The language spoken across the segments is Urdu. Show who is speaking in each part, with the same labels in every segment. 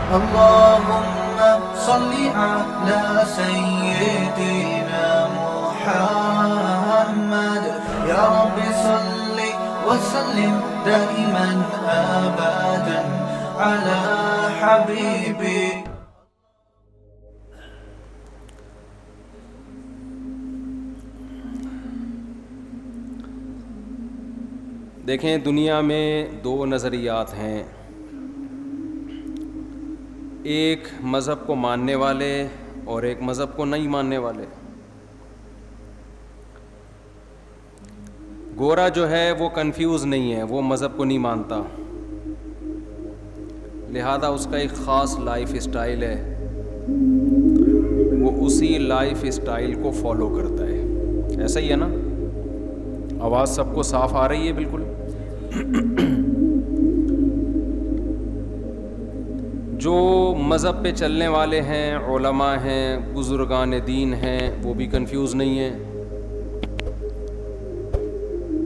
Speaker 1: اللهم صل على سيدنا محمد يا رب صل وسلم دائما أبدا على حبيبي.
Speaker 2: دیکھیں دنیا میں دو نظریات ہیں، ایک مذہب کو ماننے والے اور ایک مذہب کو نہیں ماننے والے. گورا جو ہے وہ کنفیوز نہیں ہے، وہ مذہب کو نہیں مانتا، لہذا اس کا ایک خاص لائف اسٹائل ہے، وہ اسی لائف اسٹائل کو فالو کرتا ہے. ایسا ہی ہے نا؟ آواز سب کو صاف آ رہی ہے بالکل؟ جو مذہب پہ چلنے والے ہیں، علماء ہیں، بزرگان دین ہیں، وہ بھی کنفیوز نہیں ہیں.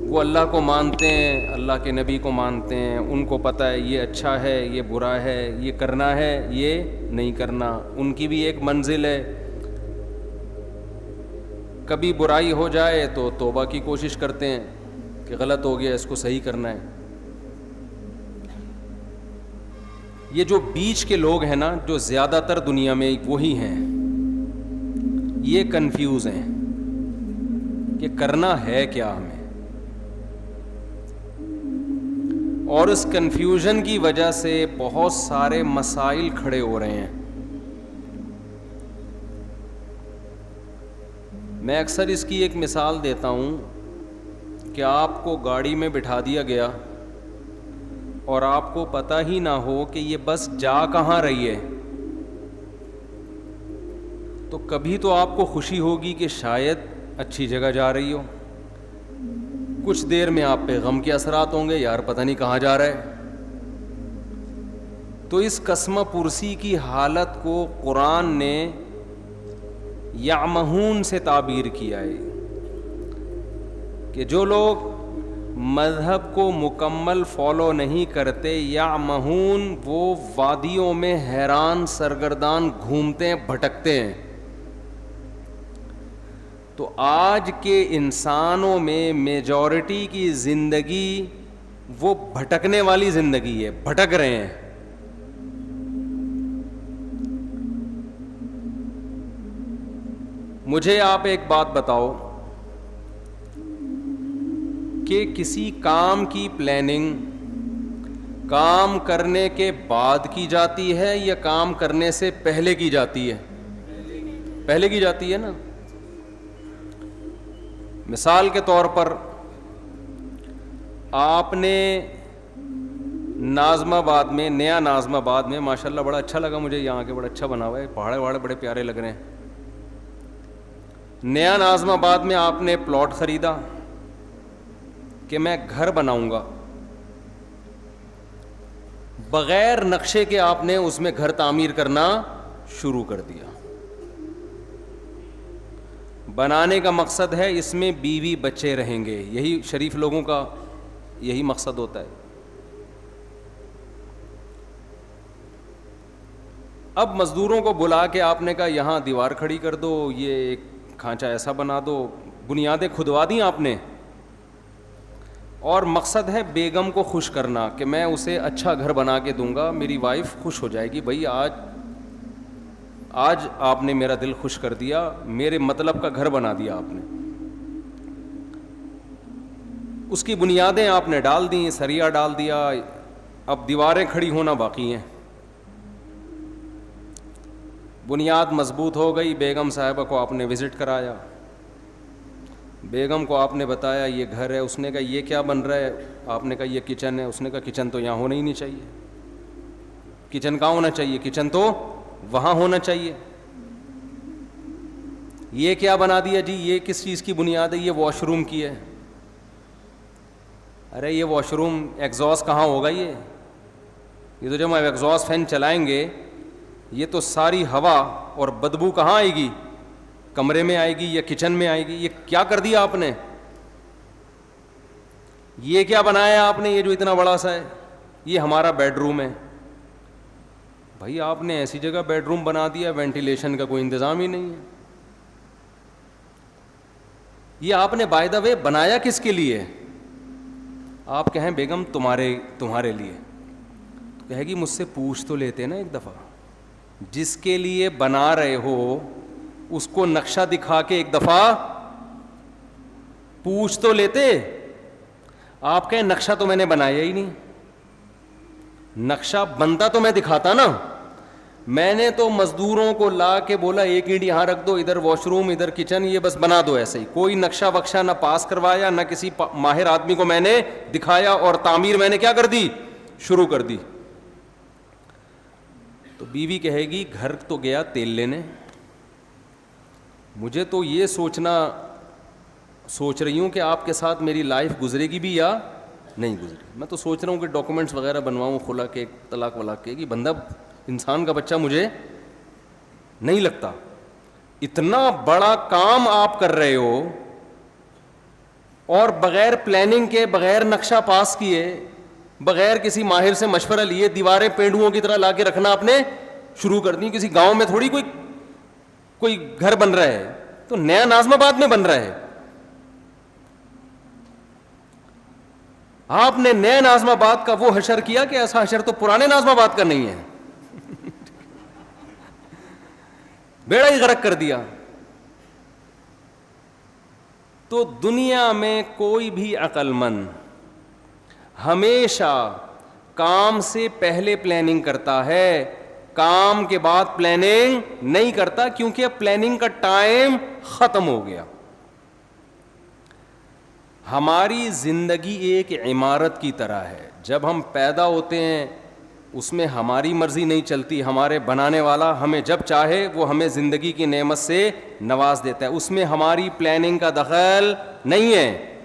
Speaker 2: وہ اللہ کو مانتے ہیں، اللہ کے نبی کو مانتے ہیں، ان کو پتہ ہے یہ اچھا ہے، یہ برا ہے، یہ کرنا ہے، یہ نہیں کرنا. ان کی بھی ایک منزل ہے، کبھی برائی ہو جائے تو توبہ کی کوشش کرتے ہیں کہ غلط ہو گیا، اس کو صحیح کرنا ہے. یہ جو بیچ کے لوگ ہیں نا، جو زیادہ تر دنیا میں وہی ہیں، یہ کنفیوز ہیں کہ کرنا ہے کیا ہمیں. اور اس کنفیوژن کی وجہ سے بہت سارے مسائل کھڑے ہو رہے ہیں. میں اکثر اس کی ایک مثال دیتا ہوں کہ آپ کو گاڑی میں بٹھا دیا گیا اور آپ کو پتہ ہی نہ ہو کہ یہ بس جا کہاں رہی ہے، تو کبھی تو آپ کو خوشی ہوگی کہ شاید اچھی جگہ جا رہی ہو، کچھ دیر میں آپ پہ غم کے اثرات ہوں گے، یار پتہ نہیں کہاں جا رہا ہے. تو اس قسمہ پرسی کی حالت کو قرآن نے یعمہون سے تعبیر کیا ہے کہ جو لوگ مذہب کو مکمل فالو نہیں کرتے، یعمہون، وہ وادیوں میں حیران سرگردان گھومتے ہیں، بھٹکتے ہیں. تو آج کے انسانوں میں میجورٹی کی زندگی وہ بھٹکنے والی زندگی ہے، بھٹک رہے ہیں. مجھے آپ ایک بات بتاؤ کہ کسی کام کی پلاننگ کام کرنے کے بعد کی جاتی ہے یا کام کرنے سے پہلے کی جاتی ہے؟ پہلے کی جاتی ہے نا. مثال کے طور پر آپ نے ناظم آباد میں، نیا ناظم آباد میں، ماشاءاللہ بڑا اچھا لگا مجھے، یہاں کے بڑا اچھا بنا ہوا ہے، پہاڑے وہاڑے بڑے پیارے لگ رہے ہیں. نیا ناظم آباد میں آپ نے پلاٹ خریدا کہ میں گھر بناؤں گا، بغیر نقشے کے آپ نے اس میں گھر تعمیر کرنا شروع کر دیا. بنانے کا مقصد ہے اس میں بیوی بچے رہیں گے، یہی شریف لوگوں کا یہی مقصد ہوتا ہے. اب مزدوروں کو بلا کے آپ نے کہا یہاں دیوار کھڑی کر دو، یہ ایک کھانچہ ایسا بنا دو، بنیادیں کھدوا دیں آپ نے، اور مقصد ہے بیگم کو خوش کرنا کہ میں اسے اچھا گھر بنا کے دوں گا، میری وائف خوش ہو جائے گی، بھائی آج آپ نے میرا دل خوش کر دیا، میرے مطلب کا گھر بنا دیا آپ نے. اس کی بنیادیں آپ نے ڈال دیں، سریا ڈال دیا، اب دیواریں کھڑی ہونا باقی ہیں. بنیاد مضبوط ہو گئی، بیگم صاحبہ کو آپ نے وزٹ کرایا، بیگم کو آپ نے بتایا یہ گھر ہے، اس نے کہا یہ کیا بن رہا ہے، آپ نے کہا یہ کچن ہے، اس نے کہا کچن تو یہاں ہونا ہی نہیں چاہیے. کچن کہاں ہونا چاہیے؟ کچن تو وہاں ہونا چاہیے. یہ کیا بنا دیا جی، یہ کس چیز کی بنیاد ہے؟ یہ واش روم کی ہے. ارے یہ واش روم ایگزاسٹ کہاں ہوگا؟ یہ تو جب ہم ایگزاسٹ فین چلائیں گے یہ تو ساری ہوا اور بدبو کہاں آئے گی؟ کمرے میں آئے گی یا کچن میں آئے گی؟ یہ کیا کر دیا آپ نے؟ یہ کیا بنایا آپ نے؟ یہ جو اتنا بڑا سا ہے یہ ہمارا بیڈ روم ہے. بھائی آپ نے ایسی جگہ بیڈ روم بنا دیا وینٹیلیشن کا کوئی انتظام ہی نہیں ہے. یہ آپ نے بائی دا وے بنایا کس کے لیے؟ آپ کہیں بیگم تمہارے لیے، تو کہے گی مجھ سے پوچھ تو لیتے نا ایک دفعہ. جس کے لیے بنا رہے ہو اس کو نقشہ دکھا کے ایک دفعہ پوچھ تو لیتے. آپ کہیں نقشہ تو میں نے بنایا ہی نہیں. نقشہ بنتا تو میں دکھاتا نا. میں نے تو مزدوروں کو لا کے بولا ایک اینٹ یہاں رکھ دو، ادھر واش روم، ادھر کچن، یہ بس بنا دو ایسے ہی. کوئی نقشہ وقشہ نہ پاس کروایا، نہ کسی ماہر آدمی کو میں نے دکھایا، اور تعمیر میں نے کیا کر دی؟ شروع کر دی. تو بیوی کہے گی گھر تو گیا تیل لینے، مجھے تو یہ سوچ رہی ہوں کہ آپ کے ساتھ میری لائف گزرے گی بھی یا نہیں گزرے. میں تو سوچ رہا ہوں کہ ڈاکومنٹس وغیرہ بنواؤں خلا کے، طلاق ولاق کے، کہ بندہ انسان کا بچہ مجھے نہیں لگتا. اتنا بڑا کام آپ کر رہے ہو اور بغیر پلاننگ کے، بغیر نقشہ پاس کیے، بغیر کسی ماہر سے مشورہ لیے دیواریں پینڈوؤں کی طرح لا کے رکھنا آپ نے شروع کر دی. کسی گاؤں میں تھوڑی کوئی گھر بن رہا ہے، تو نیا ناظم آباد میں بن رہا ہے. آپ نے نئے ناظم آباد کا وہ حشر کیا کہ ایسا حشر تو پرانے ناظم آباد کا نہیں ہے. بیڑا ہی غرق کر دیا. تو دنیا میں کوئی بھی عقل مند ہمیشہ کام سے پہلے پلاننگ کرتا ہے، کام کے بعد پلاننگ نہیں کرتا، کیونکہ اب پلاننگ کا ٹائم ختم ہو گیا. ہماری زندگی ایک عمارت کی طرح ہے. جب ہم پیدا ہوتے ہیں اس میں ہماری مرضی نہیں چلتی، ہمارے بنانے والا ہمیں جب چاہے وہ ہمیں زندگی کی نعمت سے نواز دیتا ہے. اس میں ہماری پلاننگ کا دخل نہیں ہے.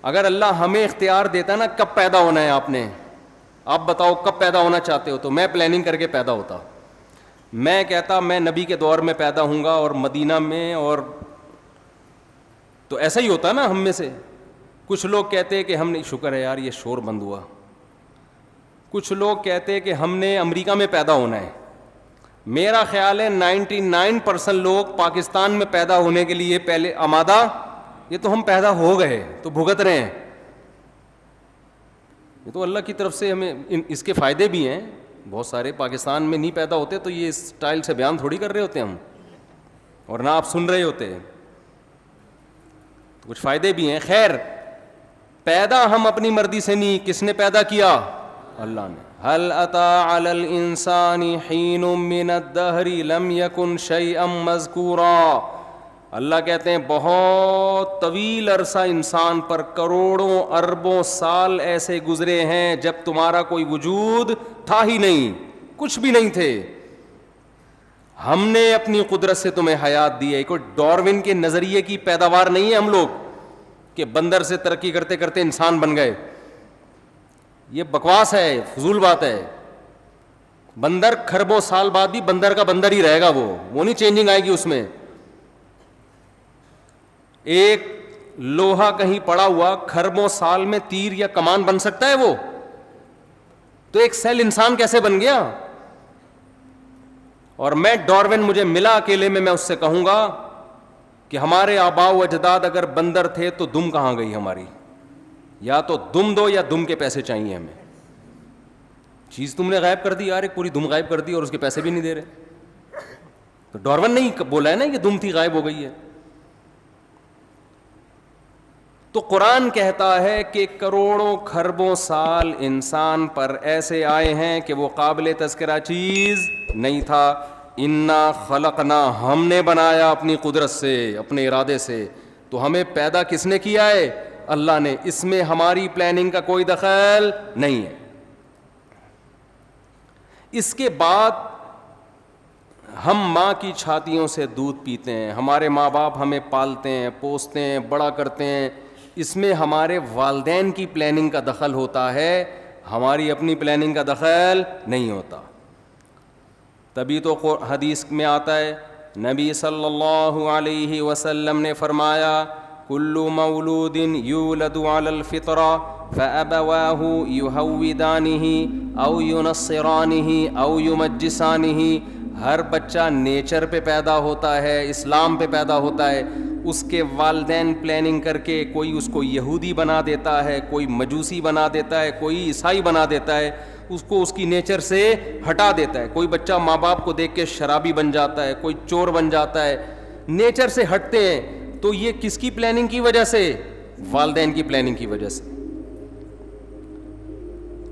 Speaker 2: اگر اللہ ہمیں اختیار دیتا نا کب پیدا ہونا ہے آپ نے، آپ بتاؤ کب پیدا ہونا چاہتے ہو، تو میں پلاننگ کر کے پیدا ہوتا. میں کہتا میں نبی کے دور میں پیدا ہوں گا اور مدینہ میں، اور تو ایسا ہی ہوتا نا. ہم میں سے کچھ لوگ کہتے کہ ہم نے، شکر ہے یار یہ شور بند ہوا. کچھ لوگ کہتے کہ ہم نے امریکہ میں پیدا ہونا ہے. میرا خیال ہے 99% لوگ پاکستان میں پیدا ہونے کے لیے پہلے آمادہ. یہ تو ہم پیدا ہو گئے تو بھگت رہے ہیں. یہ تو اللہ کی طرف سے ہمیں اس کے فائدے بھی ہیں. بہت سارے پاکستان میں نہیں پیدا ہوتے تو یہ اسٹائل سے بیان تھوڑی کر رہے ہوتے ہم، اور نہ آپ سن رہے ہوتے. تو کچھ فائدے بھی ہیں. خیر، پیدا ہم اپنی مرضی سے نہیں. کس نے پیدا کیا؟ اللہ نے. هل أتى على الإنسان حين من الدهر لم يكن شيئا مذكورا. اللہ کہتے ہیں بہت طویل عرصہ انسان پر، کروڑوں اربوں سال ایسے گزرے ہیں جب تمہارا کوئی وجود تھا ہی نہیں، کچھ بھی نہیں تھے. ہم نے اپنی قدرت سے تمہیں حیات دی ہے. کوئی ڈاروین کے نظریے کی پیداوار نہیں ہے ہم لوگ کہ بندر سے ترقی کرتے کرتے انسان بن گئے. یہ بکواس ہے، فضول بات ہے. بندر کھربوں سال بعد بھی بندر کا بندر ہی رہے گا. وہ نہیں چینجنگ آئے گی اس میں. ایک لوہا کہیں پڑا ہوا کھربوں سال میں تیر یا کمان بن سکتا ہے وہ؟ تو ایک سیل انسان کیسے بن گیا؟ اور میں ڈاروین مجھے ملا اکیلے میں اس سے کہوں گا کہ ہمارے آباء و اجداد اگر بندر تھے تو دم کہاں گئی ہماری؟ یا تو دم دو یا دم کے پیسے چاہیے ہمیں. چیز تم نے غائب کر دی یار، ایک پوری دم غائب کر دی اور اس کے پیسے بھی نہیں دے رہے. تو ڈاروین نہیں بولا ہے نا کہ دم تھی غائب ہو گئی ہے. تو قرآن کہتا ہے کہ کروڑوں کھربوں سال انسان پر ایسے آئے ہیں کہ وہ قابل تذکرہ چیز نہیں تھا. انا خلقنا، ہم نے بنایا اپنی قدرت سے، اپنے ارادے سے. تو ہمیں پیدا کس نے کیا ہے؟ اللہ نے. اس میں ہماری پلاننگ کا کوئی دخل نہیں ہے. اس کے بعد ہم ماں کی چھاتیوں سے دودھ پیتے ہیں، ہمارے ماں باپ ہمیں پالتے ہیں، پوستے ہیں، بڑا کرتے ہیں. اس میں ہمارے والدین کی پلاننگ کا دخل ہوتا ہے، ہماری اپنی پلاننگ کا دخل نہیں ہوتا. تبھی تو حدیث میں آتا ہے، نبی صلی اللہ علیہ وسلم نے فرمایا کل مولود یولد علی الفطرہ فأبواه يهودانه أو ينصرانه أو يمجسانه. ہر بچہ نیچر پہ پیدا ہوتا ہے, اسلام پہ پیدا ہوتا ہے, اس کے والدین پلاننگ کر کے کوئی اس کو یہودی بنا دیتا ہے, کوئی مجوسی بنا دیتا ہے, کوئی عیسائی بنا دیتا ہے, اس کو اس کی نیچر سے ہٹا دیتا ہے. کوئی بچہ ماں باپ کو دیکھ کے شرابی بن جاتا ہے, کوئی چور بن جاتا ہے, نیچر سے ہٹتے ہیں. تو یہ کس کی پلاننگ کی وجہ سے؟ والدین کی پلاننگ کی وجہ سے.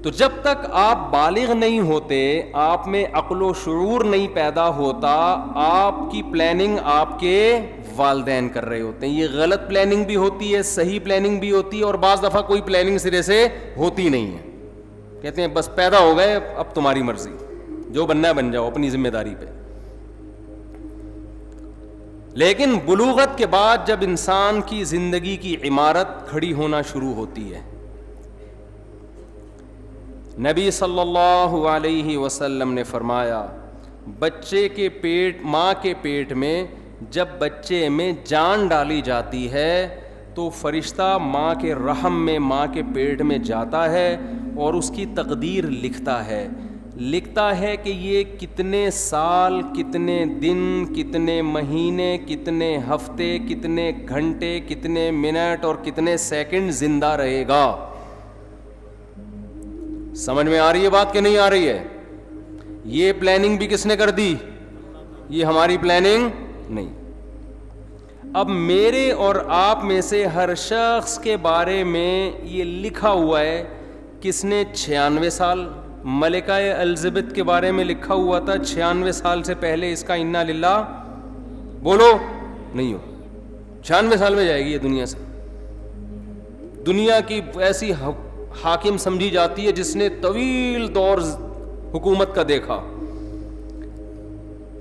Speaker 2: تو جب تک آپ بالغ نہیں ہوتے, آپ میں عقل و شعور نہیں پیدا ہوتا, آپ کی پلاننگ آپ کے والدین کر رہے ہوتے ہیں. یہ غلط پلاننگ بھی ہوتی ہے, صحیح پلاننگ بھی ہوتی ہے, اور بعض دفعہ کوئی پلاننگ سرے سے ہوتی نہیں ہے. کہتے ہیں بس پیدا ہو گئے, اب تمہاری مرضی, جو بننا ہے بن جاؤ اپنی ذمہ داری پہ. لیکن بلوغت کے بعد جب انسان کی زندگی کی عمارت کھڑی ہونا شروع ہوتی ہے, نبی صلی اللہ علیہ وسلم نے فرمایا, بچے کے پیٹ, ماں کے پیٹ میں جب بچے میں جان ڈالی جاتی ہے تو فرشتہ ماں کے رحم میں, ماں کے پیٹ میں جاتا ہے اور اس کی تقدیر لکھتا ہے کہ یہ کتنے سال, کتنے دن, کتنے مہینے, کتنے ہفتے, کتنے گھنٹے, کتنے منٹ اور کتنے سیکنڈ زندہ رہے گا. سمجھ میں آ رہی ہے بات کہ نہیں آ رہی ہے؟ یہ پلاننگ بھی کس نے کر دی؟ یہ ہماری پلاننگ نہیں. اب میرے اور آپ میں سے ہر شخص کے بارے میں یہ لکھا ہوا ہے. کس نے 96 سال, ملکہ الزبتھ کے بارے میں لکھا ہوا تھا 96 سال سے پہلے اس کا انا للہ بولو نہیں ہو. 96 سال میں جائے گی یہ دنیا سے. دنیا کی ایسی حاکم سمجھی جاتی ہے جس نے طویل دور حکومت کا دیکھا.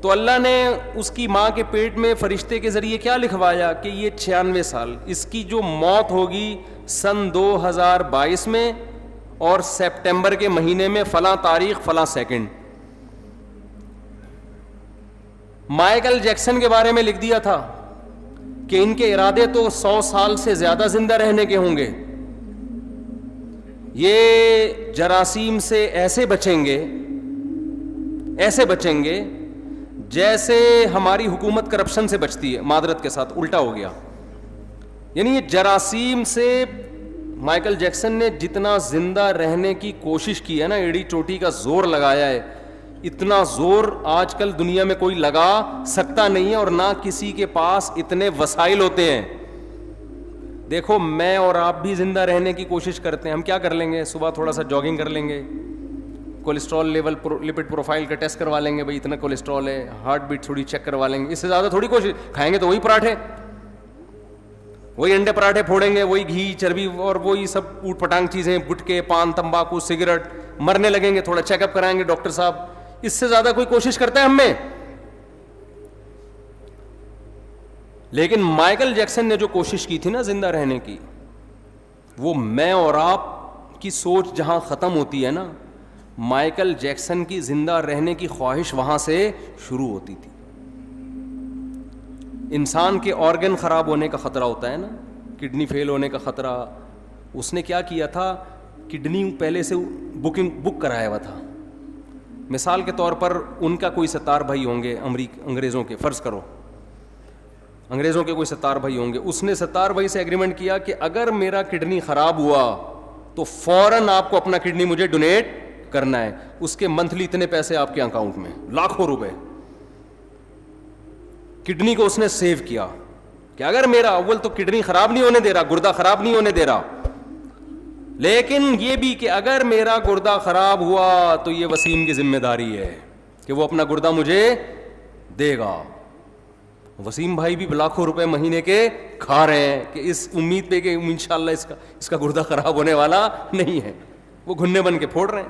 Speaker 2: تو اللہ نے اس کی ماں کے پیٹ میں فرشتے کے ذریعے کیا لکھوایا کہ یہ 96 سال, اس کی جو موت ہوگی سن 2022 میں اور سپٹمبر کے مہینے میں فلاں تاریخ فلاں سیکنڈ. مائیکل جیکسن کے بارے میں لکھ دیا تھا کہ ان کے ارادے تو 100 سال سے زیادہ زندہ رہنے کے ہوں گے, یہ جراثیم سے ایسے بچیں گے جیسے ہماری حکومت کرپشن سے بچتی ہے. معذرت کے ساتھ الٹا ہو گیا. یعنی یہ جراثیم سے مائیکل جیکسن نے جتنا زندہ رہنے کی کوشش کی ہے نا, ایڑی چوٹی کا زور لگایا ہے, اتنا زور آج کل دنیا میں کوئی لگا سکتا نہیں ہے, اور نہ کسی کے پاس اتنے وسائل ہوتے ہیں. دیکھو میں اور آپ بھی زندہ رہنے کی کوشش کرتے ہیں. ہم کیا کر لیں گے؟ صبح تھوڑا سا جاگنگ کر لیں گے, کولیسٹرول لیول, لپڈ پروفائل کا ٹیسٹ کروا لیں گے, بھائی اتنا کولیسٹرول ہے, ہارٹ بیٹ تھوڑی چیک کروا لیں گے. اس سے زیادہ تھوڑی کوشش. کھائیں گے تو وہی پراٹھے, وہی انڈے پراٹھے پھوڑیں گے, وہی گھی, چربی اور وہی سب اوٹ پٹانگ چیزیں, گٹکے, پان, تمباکو, سگریٹ. مرنے لگیں گے, تھوڑا چیک اپ کرائیں گے ڈاکٹر صاحب. اس سے زیادہ کوئی کوشش کرتا ہے ہم میں؟ لیکن مائیکل جیکسن نے جو کوشش کی تھی نا زندہ رہنے کی, وہ میں اور آپ کی سوچ جہاں ختم ہوتی ہے نا, مائیکل جیکسن کی زندہ رہنے کی خواہش وہاں سے شروع ہوتی تھی. انسان کے آرگن خراب ہونے کا خطرہ ہوتا ہے نا, کڈنی فیل ہونے کا خطرہ. اس نے کیا کیا تھا, کڈنی پہلے سے بک کرایا ہوا تھا. مثال کے طور پر ان کا کوئی 17 بھائی ہوں گے انگریزوں کے, فرض کرو انگریزوں کے کوئی 17 بھائی ہوں گے. اس نے 17 بھائی سے ایگریمنٹ کیا کہ اگر میرا کڈنی خراب ہوا تو فوراً آپ کو اپنا کڈنی مجھے ڈونیٹ کرنا ہے. اس کے منتھلی اتنے پیسے آپ کے اکاؤنٹ میں, لاکھوں روپے. کڈنی کو اس نے سیو کیا کہ اگر میرا, اول تو کڈنی خراب نہیں ہونے دے رہا, گردہ خراب نہیں ہونے دے رہا, لیکن یہ بھی کہ اگر میرا گردہ خراب ہوا تو یہ وسیم کی ذمہ داری ہے کہ وہ اپنا گردہ مجھے دے گا. وسیم بھائی بھی لاکھوں روپے مہینے کے کھا رہے ہیں کہ اس امید پہ کہ انشاءاللہ اس کا گردہ خراب ہونے والا نہیں ہے. وہ گھنے بن کے پھوڑ رہے ہیں.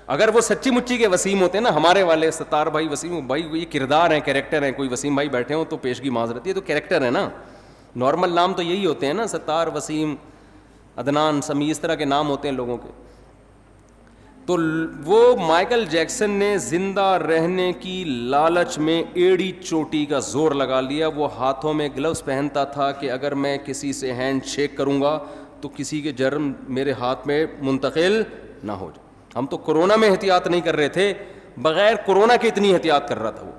Speaker 2: اگر وہ سچی مچی کے وسیم ہوتے ہیں نا, ہمارے والے 17 بھائی وسیم بھائی, یہ کردار ہیں, کیریکٹر ہیں. کوئی وسیم بھائی بیٹھے ہوں تو پیشگی معذرت, یہ تو کیریکٹر ہے نا. نارمل نام تو یہی ہوتے ہیں نا, 17, وسیم, عدنان, سمی, اس طرح کے نام ہوتے ہیں لوگوں کے. تو وہ مائیکل جیکسن نے زندہ رہنے کی لالچ میں ایڑی چوٹی کا زور لگا لیا. وہ ہاتھوں میں گلوز پہنتا تھا کہ اگر میں کسی سے ہینڈ شیک کروں گا تو کسی کے جرم میرے ہاتھ میں منتقل نہ ہو جائے. ہم تو کورونا میں احتیاط نہیں کر رہے تھے, بغیر کورونا کے اتنی احتیاط کر رہا تھا وہ.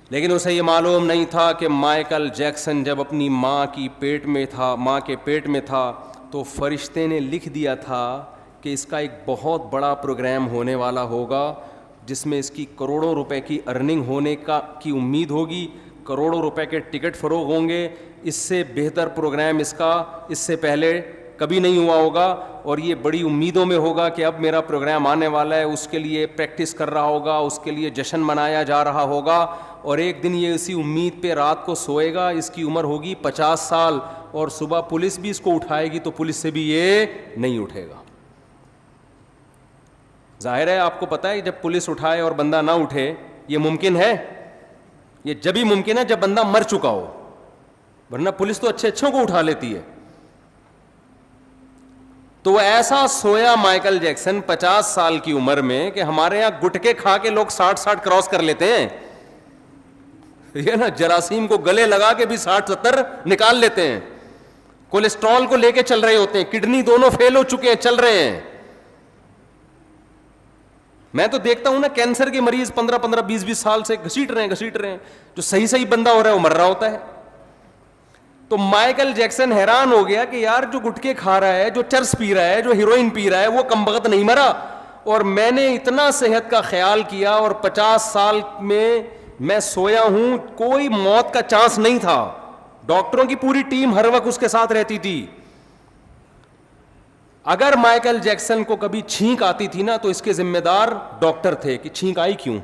Speaker 2: لیکن اسے یہ معلوم نہیں تھا کہ مائیکل جیکسن جب اپنی ماں کے پیٹ میں تھا تو فرشتے نے لکھ دیا تھا کہ اس کا ایک بہت بڑا پروگرام ہونے والا ہوگا جس میں اس کی کروڑوں روپے کی ارننگ ہونے کی امید ہوگی, کروڑوں روپے کے ٹکٹ فروغ ہوں گے. اس سے بہتر پروگرام اس کا اس سے پہلے کبھی نہیں ہوا ہوگا, اور یہ بڑی امیدوں میں ہوگا کہ اب میرا پروگرام آنے والا ہے. اس کے لیے پریکٹس کر رہا ہوگا, اس کے لیے جشن منایا جا رہا ہوگا, اور ایک دن یہ اسی امید پہ رات کو سوئے گا. اس کی عمر ہوگی 50 سال, اور صبح پولیس بھی اس کو اٹھائے گی تو پولیس سے بھی یہ نہیں اٹھے گا. ظاہر ہے آپ کو پتہ ہے جب پولیس اٹھائے اور بندہ نہ اٹھے یہ ممکن ہے, یہ جبھی ممکن ہے جب بندہ مر چکا ہو, ورنہ پولیس تو اچھوں کو اٹھا لیتی ہے. تو وہ ایسا سویا مائیکل جیکسن 50 سال کی عمر میں کہ ہمارے یہاں گٹکے کھا کے لوگ 60 کراس کر لیتے ہیں, یہ نا جراثیم کو گلے لگا کے بھی 60-70 نکال لیتے ہیں. کولیسٹرول کو لے کے چل رہے ہوتے ہیں, کڈنی دونوں فیل ہو چکے ہیں, چل رہے ہیں. میں تو دیکھتا ہوں نا کینسر کے مریض 15-20 سال سے گھسیٹ رہے ہیں, جو صحیح بندہ ہو رہا ہے وہ مر رہا ہوتا ہے. تو مائیکل جیکسن حیران ہو گیا کہ یار جو گٹکے کھا رہا ہے, جو چرس پی رہا ہے, جو ہیروئن پی رہا ہے, وہ کمبخت نہیں مرا, اور میں نے اتنا صحت کا خیال کیا اور 50 سال میں سویا ہوں, کوئی موت کا چانس نہیں تھا. ڈاکٹروں کی پوری ٹیم ہر وقت اس کے ساتھ رہتی تھی. اگر مائیکل جیکسن کو کبھی چھینک آتی تھی نا تو اس کے ذمہ دار ڈاکٹر تھے کہ چھینک آئی کیوں.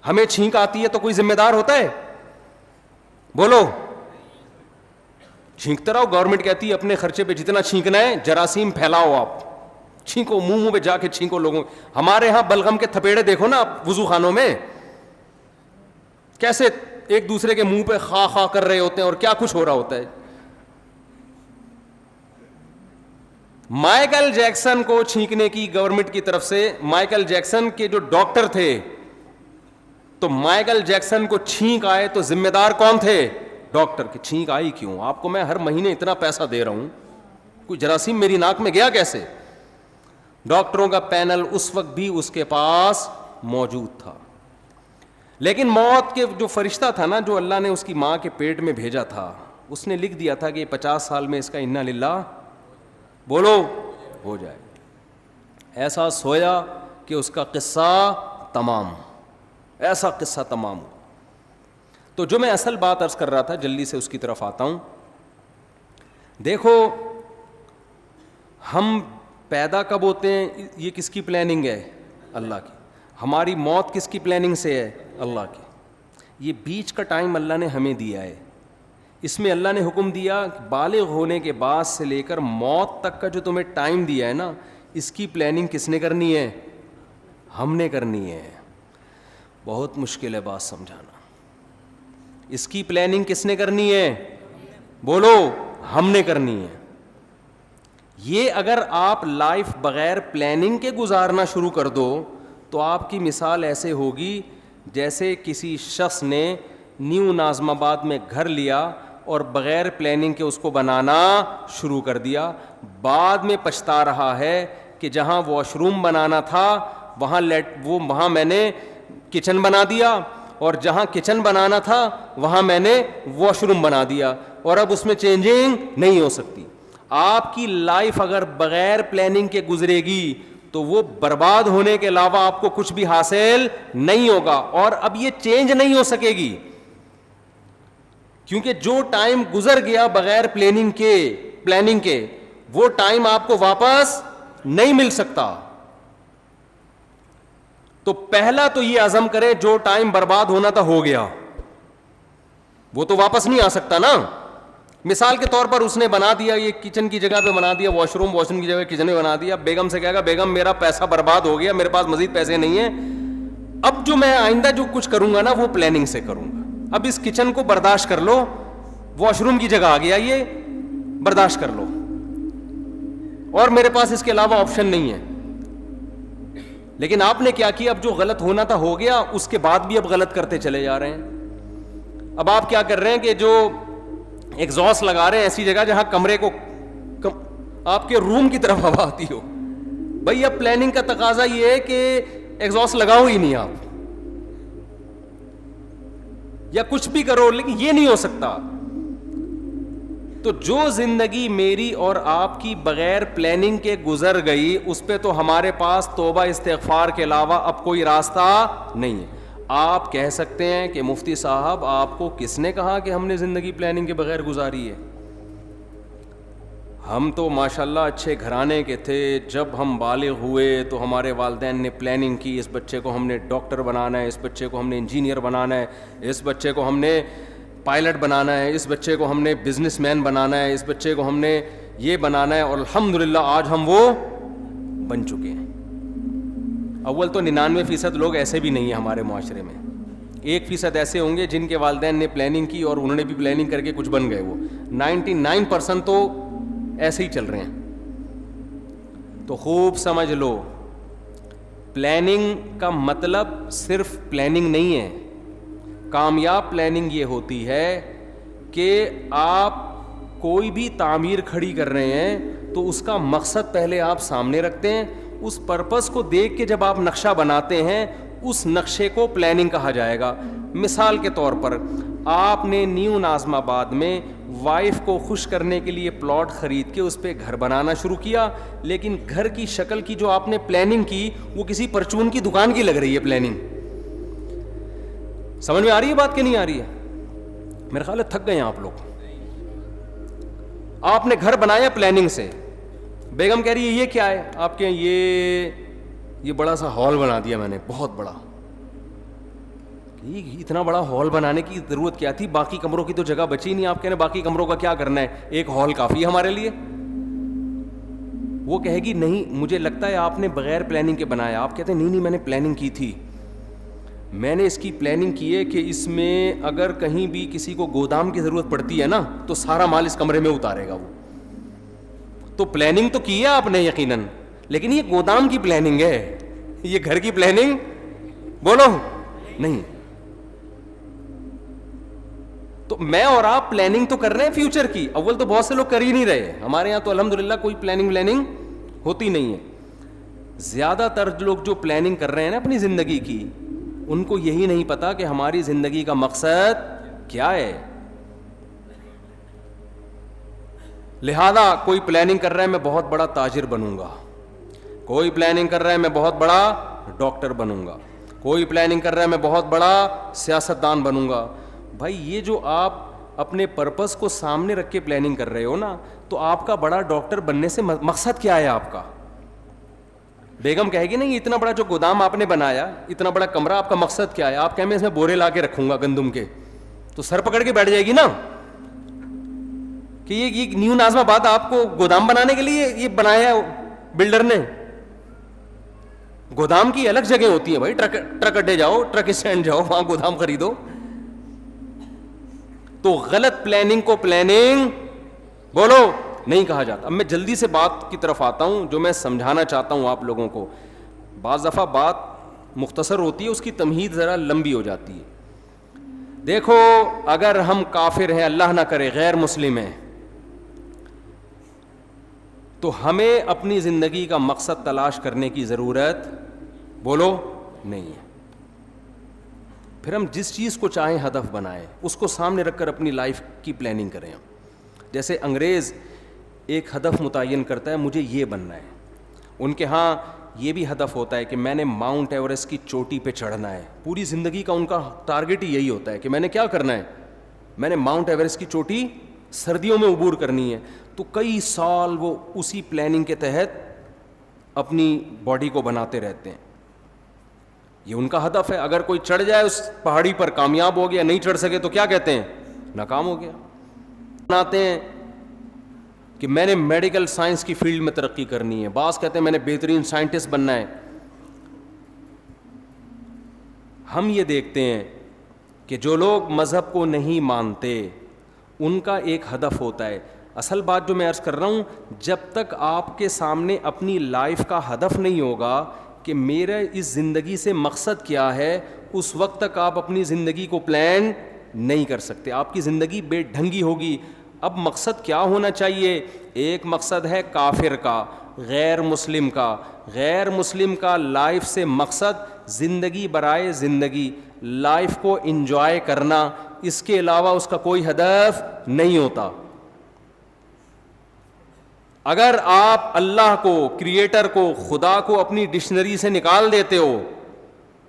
Speaker 2: ہمیں چھینک آتی ہے تو کوئی ذمہ دار ہوتا ہے؟ بولو. چھینکتا رہو, گورنمنٹ کہتی ہے اپنے خرچے پہ جتنا چھینکنا ہے جراثیم پھیلاؤ, آپ چھینکو, منہ پہ جا کے چھینکو لوگوں. ہمارے ہاں بلغم کے تھپیڑے دیکھو نا آپ وضو خانوں میں, کیسے ایک دوسرے کے منہ پہ خا خا کر رہے ہوتے ہیں اور کیا کچھ ہو رہا ہوتا ہے. مائیکل جیکسن کو چھینکنے کی گورنمنٹ کی طرف سے, مائیکل جیکسن کے جو ڈاکٹر تھے, تو مائیکل جیکسن کو چھینک آئے تو ذمہ دار کون تھے؟ ڈاکٹر. کی چھینک آئی کیوں؟ آپ کو میں ہر مہینے اتنا پیسہ دے رہا ہوں, کوئی جراثیم میری ناک میں گیا کیسے؟ ڈاکٹروں کا پینل اس وقت بھی اس کے پاس موجود تھا. لیکن موت کے جو فرشتہ تھا نا, جو اللہ نے اس کی ماں کے پیٹ میں بھیجا تھا, اس نے لکھ دیا تھا کہ 50 سال میں اس کا انا للہ بولو ہو جائے. ایسا سویا کہ اس کا قصہ تمام, ایسا قصہ تمام ہوا. تو جو میں اصل بات عرض کر رہا تھا, جلدی سے اس کی طرف آتا ہوں. دیکھو ہم پیدا کب ہوتے ہیں, یہ کس کی پلاننگ ہے؟ اللہ کی. ہماری موت کس کی پلاننگ سے ہے؟ اللہ کی. یہ بیچ کا ٹائم اللہ نے ہمیں دیا ہے. اس میں اللہ نے حکم دیا بالغ ہونے کے بعد سے لے کر موت تک کا جو تمہیں ٹائم دیا ہے نا, اس کی پلاننگ کس نے کرنی ہے؟ ہم نے کرنی ہے. بہت مشکل ہے بات سمجھانا. اس کی پلاننگ کس نے کرنی ہے؟ بولو. ہم نے کرنی ہے. یہ اگر آپ لائف بغیر پلاننگ کے گزارنا شروع کر دو تو آپ کی مثال ایسے ہوگی جیسے کسی شخص نے نیو ناظم آباد میں گھر لیا اور بغیر پلاننگ کے اس کو بنانا شروع کر دیا. بعد میں پچھتا رہا ہے کہ جہاں واش روم بنانا تھا وہاں میں نے کچن بنا دیا, اور جہاں کچن بنانا تھا وہاں میں نے واش روم بنا دیا, اور اب اس میں چینجنگ نہیں ہو سکتی. آپ کی لائف اگر بغیر پلاننگ کے گزرے گی تو وہ برباد ہونے کے علاوہ آپ کو کچھ بھی حاصل نہیں ہوگا, اور اب یہ چینج نہیں ہو سکے گی, کیونکہ جو ٹائم گزر گیا بغیر پلاننگ کے وہ ٹائم آپ کو واپس نہیں مل سکتا. تو پہلا تو یہ عزم کرے جو ٹائم برباد ہونا تھا ہو گیا, وہ تو واپس نہیں آ سکتا نا. مثال کے طور پر اس نے بنا دیا, یہ کچن کی جگہ پہ بنا دیا واش روم کی جگہ کچن میں بنا دیا. بیگم سے کہے گا بیگم میرا پیسہ برباد ہو گیا, میرے پاس مزید پیسے نہیں ہیں, اب جو میں آئندہ جو کچھ کروں گا نا وہ پلاننگ سے کروں گا. اب اس کچن کو برداشت کر لو, واش روم کی جگہ آ گیا, یہ برداشت کر لو. اور میرے پاس اس کے علاوہ آپشن نہیں ہے. لیکن آپ نے کیا کیا, اب جو غلط ہونا تھا ہو گیا, اس کے بعد بھی اب غلط کرتے چلے جا رہے ہیں. اب آپ کیا کر رہے ہیں کہ جو ایگزاسٹ لگا رہے ہیں ایسی جگہ جہاں کمرے کو آپ کے روم کی طرف ہوا آتی ہو. بھائی اب پلاننگ کا تقاضا یہ ہے کہ ایگزاسٹ لگاؤ ہی نہیں آپ, یا کچھ بھی کرو, لیکن یہ نہیں ہو سکتا. تو جو زندگی میری اور آپ کی بغیر پلاننگ کے گزر گئی, اس پہ تو ہمارے پاس توبہ استغفار کے علاوہ اب کوئی راستہ نہیں ہے. آپ کہہ سکتے ہیں کہ مفتی صاحب آپ کو کس نے کہا کہ ہم نے زندگی پلاننگ کے بغیر گزاری ہے؟ ہم تو ماشاءاللہ اچھے گھرانے کے تھے, جب ہم بالغ ہوئے تو ہمارے والدین نے پلاننگ کی, اس بچے کو ہم نے ڈاکٹر بنانا ہے, اس بچے کو ہم نے انجینئر بنانا ہے, اس بچے کو ہم نے پائلٹ بنانا ہے, اس بچے کو ہم نے بزنس مین بنانا ہے, اس بچے کو ہم نے یہ بنانا ہے, اور الحمدللہ آج ہم وہ بن چکے ہیں. اول تو 99% لوگ ایسے بھی نہیں ہیں ہمارے معاشرے میں, 1% ایسے ہوں گے جن کے والدین نے پلاننگ کی اور انہوں نے بھی پلاننگ کر کے کچھ بن گئے. وہ 99% تو ایسے ہی چل رہے ہیں. تو خوب سمجھ لو, پلاننگ کا مطلب صرف پلاننگ نہیں ہے. کامیاب پلاننگ یہ ہوتی ہے کہ آپ کوئی بھی تعمیر کھڑی کر رہے ہیں تو اس کا مقصد پہلے آپ سامنے رکھتے ہیں, اس پرپس کو دیکھ کے جب آپ نقشہ بناتے ہیں اس نقشے کو پلاننگ کہا جائے گا. مثال کے طور پر آپ نے نیو ناظم آباد میں وائف کو خوش کرنے کے لیے پلاٹ خرید کے اس پہ گھر بنانا شروع کیا, لیکن گھر کی شکل کی جو آپ نے پلاننگ کی وہ کسی پرچون کی دکان کی لگ رہی ہے پلاننگ. سمجھ میں آ رہی ہے بات کہ نہیں آ رہی ہے؟ میرے خیال ہے تھک گئے ہیں آپ لوگ. آپ نے گھر بنایا پلاننگ سے, بیگم کہہ رہی ہے یہ کیا ہے آپ کے, یہ بڑا سا ہال بنا دیا میں نے, بہت بڑا. اتنا بڑا ہال بنانے کی ضرورت کیا تھی, باقی کمروں کی تو جگہ بچی نہیں. آپ کہہ رہے ہیں باقی کمروں کا کیا کرنا ہے, ایک ہال کافی ہے ہمارے لیے. وہ کہے گی نہیں مجھے لگتا ہے آپ نے بغیر پلاننگ کے بنایا. آپ کہتے ہیں نہیں میں نے پلاننگ کی تھی, میں نے اس کی پلاننگ کی ہے کہ اس میں اگر کہیں بھی کسی کو گودام کی ضرورت پڑتی ہے نا تو سارا مال اس کمرے میں اتارے گا وہ. تو پلاننگ تو کی ہے آپ نے یقیناً, لیکن یہ گودام کی پلاننگ ہے, یہ گھر کی پلاننگ بولو نہیں. تو میں اور آپ پلاننگ تو کر رہے ہیں فیوچر کی, اول تو بہت سے لوگ کر ہی نہیں رہے. ہمارے یہاں تو الحمدللہ کوئی پلاننگ ہوتی نہیں ہے. زیادہ تر لوگ جو پلاننگ کر رہے ہیں نا اپنی زندگی کی, ان کو یہی نہیں پتا کہ ہماری زندگی کا مقصد کیا ہے. لہذا کوئی پلاننگ کر رہا ہے میں بہت بڑا تاجر بنوں گا, کوئی پلاننگ کر رہا ہے میں بہت بڑا ڈاکٹر بنوں گا, کوئی پلاننگ کر رہا ہے میں بہت بڑا سیاستدان بنوں گا. بھائی یہ جو آپ اپنے پرپس کو سامنے رکھ کے پلاننگ کر رہے ہو نا, تو آپ کا بڑا ڈاکٹر بننے سے مقصد کیا ہے آپ کا؟ بیگم کہے گی نہیں اتنا بڑا جو گودام آپ نے بنایا, اتنا بڑا کمرہ, آپ کا مقصد کیا ہے؟ آپ کہیں میں اس میں بورے لا کے رکھوں گا گندم کے, تو سر پکڑ کے بیٹھ جائے گی نا کہ یہ نیو ناظم آباد آپ کو گودام بنانے کے لیے یہ بنایا ہے بلڈر نے. گودام کی الگ جگہ ہوتی ہے بھائی, ٹرک اڈے جاؤ, ٹرک اسٹینڈ جاؤ, وہاں گودام خریدو. تو غلط پلاننگ کو پلاننگ بولو نہیں کہا جاتا. اب میں جلدی سے بات کی طرف آتا ہوں جو میں سمجھانا چاہتا ہوں آپ لوگوں کو. بعض دفعہ بات مختصر ہوتی ہے, اس کی تمہید ذرا لمبی ہو جاتی ہے. دیکھو اگر ہم کافر ہیں, اللہ نہ کرے غیر مسلم ہیں, تو ہمیں اپنی زندگی کا مقصد تلاش کرنے کی ضرورت بولو نہیں ہے. پھر ہم جس چیز کو چاہیں ہدف بنائیں, اس کو سامنے رکھ کر اپنی لائف کی پلاننگ کریں. جیسے انگریز ایک ہدف متعین کرتا ہے مجھے یہ بننا ہے, ان کے ہاں یہ بھی ہدف ہوتا ہے کہ میں نے ماؤنٹ ایوریسٹ کی چوٹی پہ چڑھنا ہے. پوری زندگی کا ان کا ٹارگٹ ہی یہی ہوتا ہے کہ میں نے کیا کرنا ہے, میں نے ماؤنٹ ایوریسٹ کی چوٹی سردیوں میں عبور کرنی ہے. تو کئی سال وہ اسی پلاننگ کے تحت اپنی باڈی کو بناتے رہتے ہیں. یہ ان کا ہدف ہے. اگر کوئی چڑھ جائے اس پہاڑی پر, کامیاب ہو گیا, نہیں چڑھ سکے تو کیا کہتے ہیں, ناکام ہو گیا. بناتے ہیں کہ میں نے میڈیکل سائنس کی فیلڈ میں ترقی کرنی ہے, بعض کہتے ہیں میں نے بہترین سائنٹسٹ بننا ہے. ہم یہ دیکھتے ہیں کہ جو لوگ مذہب کو نہیں مانتے ان کا ایک ہدف ہوتا ہے اصل بات جو میں عرض کر رہا ہوں, جب تک آپ کے سامنے اپنی لائف کا ہدف نہیں ہوگا کہ میرا اس زندگی سے مقصد کیا ہے, اس وقت تک آپ اپنی زندگی کو پلان نہیں کر سکتے. آپ کی زندگی بے ڈھنگی ہوگی. اب مقصد کیا ہونا چاہیے؟ ایک مقصد ہے کافر کا, غیر مسلم کا. غیر مسلم کا لائف سے مقصد زندگی برائے زندگی, لائف کو انجوائے کرنا, اس کے علاوہ اس کا کوئی ہدف نہیں ہوتا. اگر آپ اللہ کو, کریٹر کو, خدا کو اپنی ڈکشنری سے نکال دیتے ہو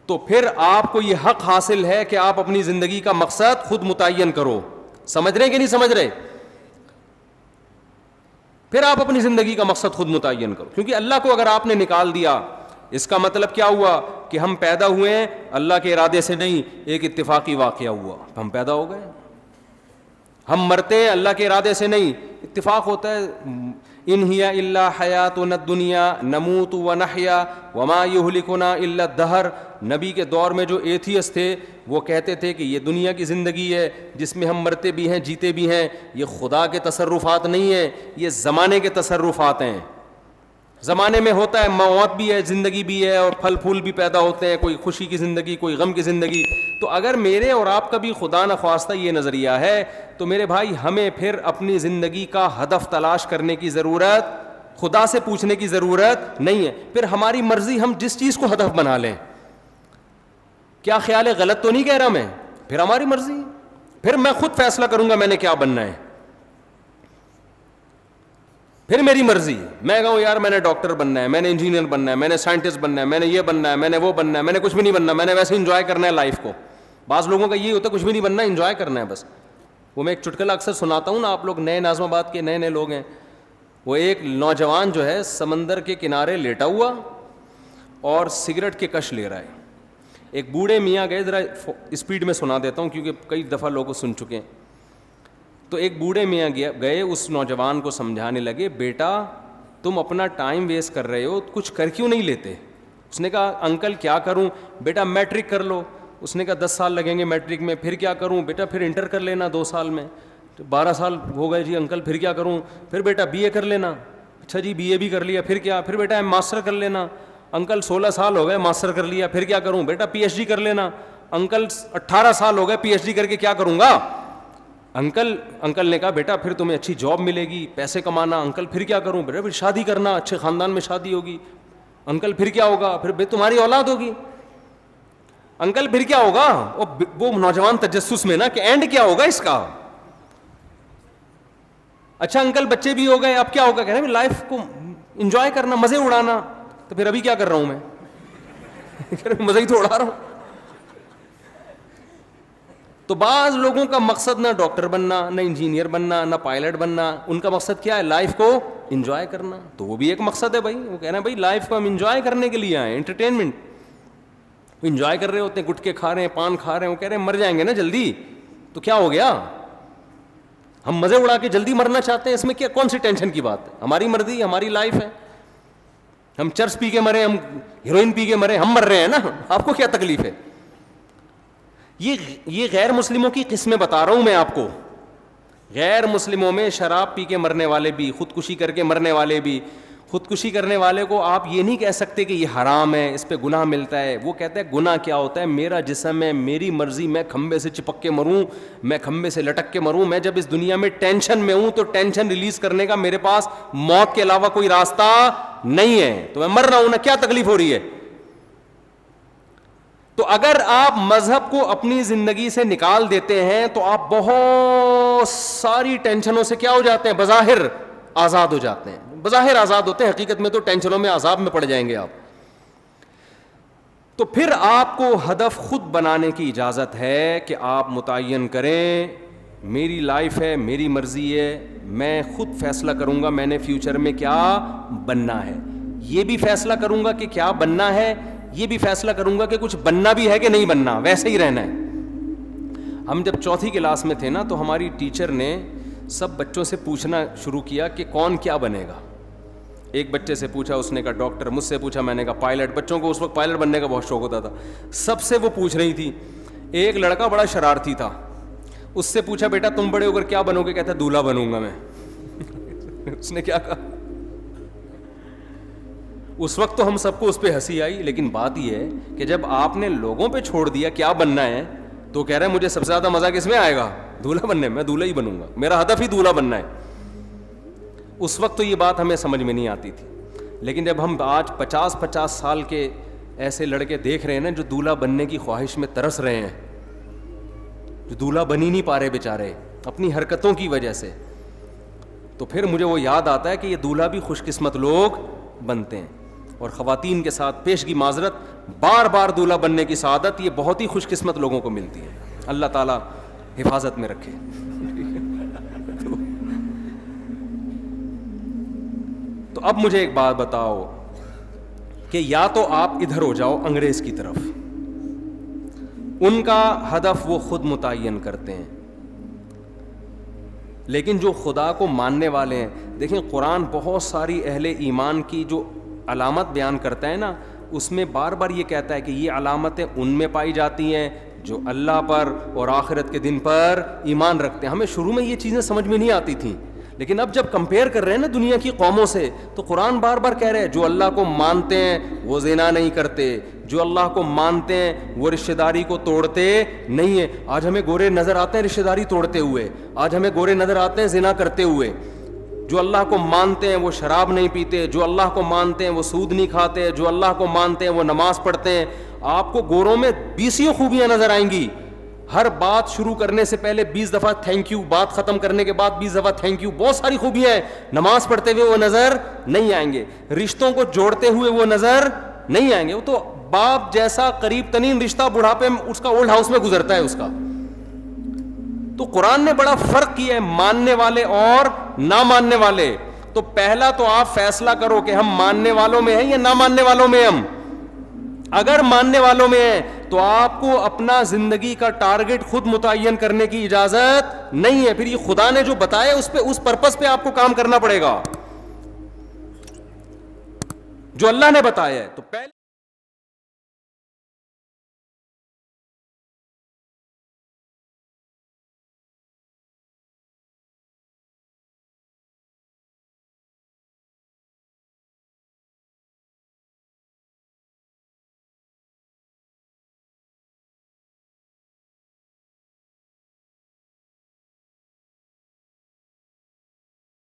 Speaker 2: تو پھر آپ کو یہ حق حاصل ہے کہ آپ اپنی زندگی کا مقصد خود متعین کرو. سمجھ رہے ہیں کہ نہیں سمجھ رہے؟ پھر آپ اپنی زندگی کا مقصد خود متعین کرو, کیونکہ اللہ کو اگر آپ نے نکال دیا, اس کا مطلب کیا ہوا کہ ہم پیدا ہوئے ہیں اللہ کے ارادے سے نہیں, ایک اتفاقی واقعہ ہوا, ہم پیدا ہو گئے. ہم مرتے ہیں اللہ کے ارادے سے نہیں, اتفاق ہوتا ہے. ان ہی الا حیاتنا الدنیا نموت ونحیا وما یہلکنا الا الدہر. نبی کے دور میں جو ایتھیسٹ تھے وہ کہتے تھے کہ یہ دنیا کی زندگی ہے جس میں ہم مرتے بھی ہیں جیتے بھی ہیں, یہ خدا کے تصرفات نہیں ہیں, یہ زمانے کے تصرفات ہیں. زمانے میں ہوتا ہے, موت بھی ہے, زندگی بھی ہے, اور پھل پھول بھی پیدا ہوتے ہیں, کوئی خوشی کی زندگی, کوئی غم کی زندگی. تو اگر میرے اور آپ کا بھی خدا نخواستہ یہ نظریہ ہے تو میرے بھائی ہمیں پھر اپنی زندگی کا ہدف تلاش کرنے کی ضرورت, خدا سے پوچھنے کی ضرورت نہیں ہے. پھر ہماری مرضی, ہم جس چیز کو ہدف بنا لیں. کیا خیال ہے, غلط تو نہیں کہہ رہا میں؟ پھر ہماری مرضی, پھر میں خود فیصلہ کروں گا میں نے کیا بننا ہے, پھر میری مرضی. میں کہوں یار میں نے ڈاکٹر بننا ہے, میں نے انجینئر بننا ہے, میں نے سائنٹسٹ بننا ہے, میں نے یہ بننا ہے, میں نے وہ بننا ہے, میں نے کچھ بھی نہیں بننا, میں نے ویسے انجوائے کرنا ہے لائف کو. بعض لوگوں کا یہ ہوتا ہے کچھ بھی نہیں بننا, انجوائے کرنا ہے بس. وہ میں ایک چٹکلا اکثر سناتا ہوں نا, آپ لوگ نئے ناظم آباد کے نئے لوگ ہیں. وہ ایک نوجوان جو ہے سمندر کے کنارے لیٹا ہوا اور سگریٹ کے کش لے رہا ہے. ایک بوڑھے میاں گئے, ذرا اسپیڈ میں سنا دیتا ہوں کیونکہ کئی دفعہ لوگ سن چکے ہیں. تو ایک بوڑھے میاں گئے اس نوجوان کو سمجھانے لگے, بیٹا تم اپنا ٹائم ویسٹ کر رہے ہو, کچھ کر کیوں نہیں لیتے؟ اس نے کہا انکل کیا کروں؟ بیٹا میٹرک کر لو. اس نے کہا 10 سال لگیں گے میٹرک میں. پھر کیا کروں؟ بیٹا پھر انٹر کر لینا 2 سال میں. 12 سال ہو گئے جی انکل, پھر کیا کروں؟ پھر بیٹا بی اے کر لینا. اچھا جی بی اے بھی کر لیا, پھر کیا؟ پھر بیٹا ماسٹر کر لینا. انکل 16 سال ہو گئے ماسٹر کر لیا, پھر کیا کروں؟ بیٹا پی ایچ ڈی کر لینا. انکل 18 سال ہو گئے پی ایچ ڈی کر کے کیا کروں گا؟ انکل نے کہا بیٹا پھر تمہیں اچھی جاب ملے گی, پیسے کمانا. انکل پھر کیا کروں؟ بیٹا پھر شادی کرنا, اچھے خاندان میں شادی ہوگی. انکل پھر کیا ہوگا؟ پھر تمہاری اولاد ہوگی. انکل پھر کیا ہوگا؟ وہ نوجوان تجسس میں نا کہ اینڈ کیا ہوگا اس کا. اچھا انکل بچے بھی ہو گئے, اب کیا ہوگا؟ کہہ رہے ہیں لائف کو انجوائے کرنا, مزے اڑانا. تو پھر ابھی کیا کر رہا ہوں میں؟ مزے ہی تو اڑا رہا ہوں. تو بعض لوگوں کا مقصد نہ ڈاکٹر بننا, نہ انجینئر بننا, نہ پائلٹ بننا. ان کا مقصد کیا ہے؟ لائف کو انجوائے کرنا. تو وہ بھی ایک مقصد ہے بھائی. وہ کہہ رہے ہیں بھائی لائف کو ہم انجوائے کرنے کے لیے آئے, انٹرٹینمنٹ. انجوائے کر رہے ہوتے ہیں, گٹکے کھا رہے ہیں, پان کھا رہے ہیں. وہ کہہ رہے ہیں مر جائیں گے نا جلدی, تو کیا ہو گیا؟ ہم مزے اڑا کے جلدی مرنا چاہتے ہیں, اس میں کیا کون سی ٹینشن کی بات ہے؟ ہماری مرضی, ہماری لائف ہے. ہم چرس پی کے مرے, ہم ہیروئن پی کے مرے, ہم مر رہے ہیں نا, آپ کو کیا تکلیف ہے؟ یہ غیر مسلموں کی قسمیں بتا رہا ہوں میں آپ کو. غیر مسلموں میں شراب پی کے مرنے والے بھی, خودکشی کر کے مرنے والے بھی. خودکشی کرنے والے کو آپ یہ نہیں کہہ سکتے کہ یہ حرام ہے, اس پہ گناہ ملتا ہے. وہ کہتا ہے گناہ کیا ہوتا ہے؟ میرا جسم ہے, میری مرضی, میں کھمبے سے چپک کے مروں, میں کھمبے سے لٹک کے مروں. میں جب اس دنیا میں ٹینشن میں ہوں تو ٹینشن ریلیز کرنے کا میرے پاس موت کے علاوہ کوئی راستہ نہیں ہے, تو میں مر رہا ہوں نا, کیا تکلیف ہو رہی ہے؟ تو اگر آپ مذہب کو اپنی زندگی سے نکال دیتے ہیں تو آپ بہت ساری ٹینشنوں سے کیا ہو جاتے ہیں؟ بظاہر آزاد ہو جاتے ہیں. بظاہر آزاد ہوتے ہیں, حقیقت میں تو ٹینشنوں میں, عذاب میں پڑ جائیں گے آپ. تو پھر آپ کو ہدف خود بنانے کی اجازت ہے کہ آپ متعین کریں میری لائف ہے, میری مرضی ہے, میں خود فیصلہ کروں گا میں نے فیوچر میں کیا بننا ہے. یہ بھی فیصلہ کروں گا کہ کیا بننا ہے, یہ بھی فیصلہ کروں گا کہ کچھ بننا بھی ہے کہ نہیں بننا, ویسے ہی رہنا ہے. ہم جب 4تھی کلاس میں تھے نا تو ہماری ٹیچر نے سب بچوں سے پوچھنا شروع کیا کہ کون کیا بنے گا. ایک بچے سے پوچھا, اس نے کہا ڈاکٹر. مجھ سے پوچھا, میں نے کہا پائلٹ. بچوں کو اس وقت پائلٹ بننے کا بہت شوق ہوتا تھا. سب سے وہ پوچھ رہی تھی. ایک لڑکا بڑا شرارتی تھا, اس سے پوچھا بیٹا تم بڑے ہو کر کیا بنو گے؟ کہتا دولہا بنوں گا میں. اس نے کیا کہا؟ اس وقت تو ہم سب کو اس پہ ہنسی آئی، لیکن بات یہ ہے کہ جب آپ نے لوگوں پہ چھوڑ دیا کیا بننا ہے، تو کہہ رہے ہیں مجھے سب سے زیادہ مزہ کس میں آئے گا؟ دولہا بننے میں، میں دولہا ہی بنوں گا، میرا ہدف ہی دولہا بننا ہے۔ اس وقت تو یہ بات ہمیں سمجھ میں نہیں آتی تھی، لیکن جب ہم آج 50 سال کے ایسے لڑکے دیکھ رہے ہیں نا جو دولہا بننے کی خواہش میں ترس رہے ہیں، جو دولہا بن ہی نہیں پا رہے بیچارے اپنی حرکتوں کی وجہ سے، تو پھر مجھے وہ یاد آتا ہے کہ یہ دولہا بھی خوش قسمت لوگ بنتے ہیں۔ اور خواتین کے ساتھ پیشگی معذرت، بار بار دولہا بننے کی سعادت یہ بہت ہی خوش قسمت لوگوں کو ملتی ہے، اللہ تعالیٰ حفاظت میں رکھے۔ تو اب مجھے ایک بات بتاؤ کہ یا تو آپ ادھر ہو جاؤ انگریز کی طرف، ان کا ہدف وہ خود متعین کرتے ہیں، لیکن جو خدا کو ماننے والے ہیں، دیکھیں قرآن بہت ساری اہل ایمان کی جو علامت بیان کرتا ہے نا، اس میں بار بار یہ کہتا ہے کہ یہ علامتیں ان میں پائی جاتی ہیں جو اللہ پر اور آخرت کے دن پر ایمان رکھتے ہیں۔ ہمیں شروع میں یہ چیزیں سمجھ میں نہیں آتی تھیں، لیکن اب جب کمپیئر کر رہے ہیں نا دنیا کی قوموں سے، تو قرآن بار بار کہہ رہے ہیں جو اللہ کو مانتے ہیں وہ زنا نہیں کرتے، جو اللہ کو مانتے ہیں وہ رشتہ داری کو توڑتے نہیں ہیں۔ آج ہمیں گورے نظر آتے ہیں رشتہ داری توڑتے ہوئے، آج ہمیں گورے نظر آتے ہیں زنا کرتے ہوئے۔ جو اللہ کو مانتے ہیں وہ شراب نہیں پیتے، جو اللہ کو مانتے ہیں وہ سود نہیں کھاتے، جو اللہ کو مانتے ہیں وہ نماز پڑھتے ہیں۔ آپ کو گوروں میں 20 خوبیاں نظر آئیں گی، ہر بات شروع کرنے سے پہلے 20 دفعہ تھینک یو، بات ختم کرنے کے بعد 20 دفعہ تھینک یو، بہت ساری خوبیاں ہیں۔ نماز پڑھتے ہوئے وہ نظر نہیں آئیں گے، رشتوں کو جوڑتے ہوئے وہ نظر نہیں آئیں گے۔ وہ تو باپ جیسا قریب ترین رشتہ بڑھاپے میں اس کا اولڈ ہاؤس میں گزرتا ہے اس کا۔ تو قرآن نے بڑا فرق کیا ہے ماننے والے اور نہ ماننے والے۔ تو پہلا تو آپ فیصلہ کرو کہ ہم ماننے والوں میں ہیں یا نہ ماننے والوں میں ہم۔ اگر ماننے والوں میں ہیں تو آپ کو اپنا زندگی کا ٹارگٹ خود متعین کرنے کی اجازت نہیں ہے، پھر یہ خدا نے جو بتایا اس پرپس پہ آپ کو کام کرنا پڑے گا جو اللہ نے بتایا ہے۔ تو پہلے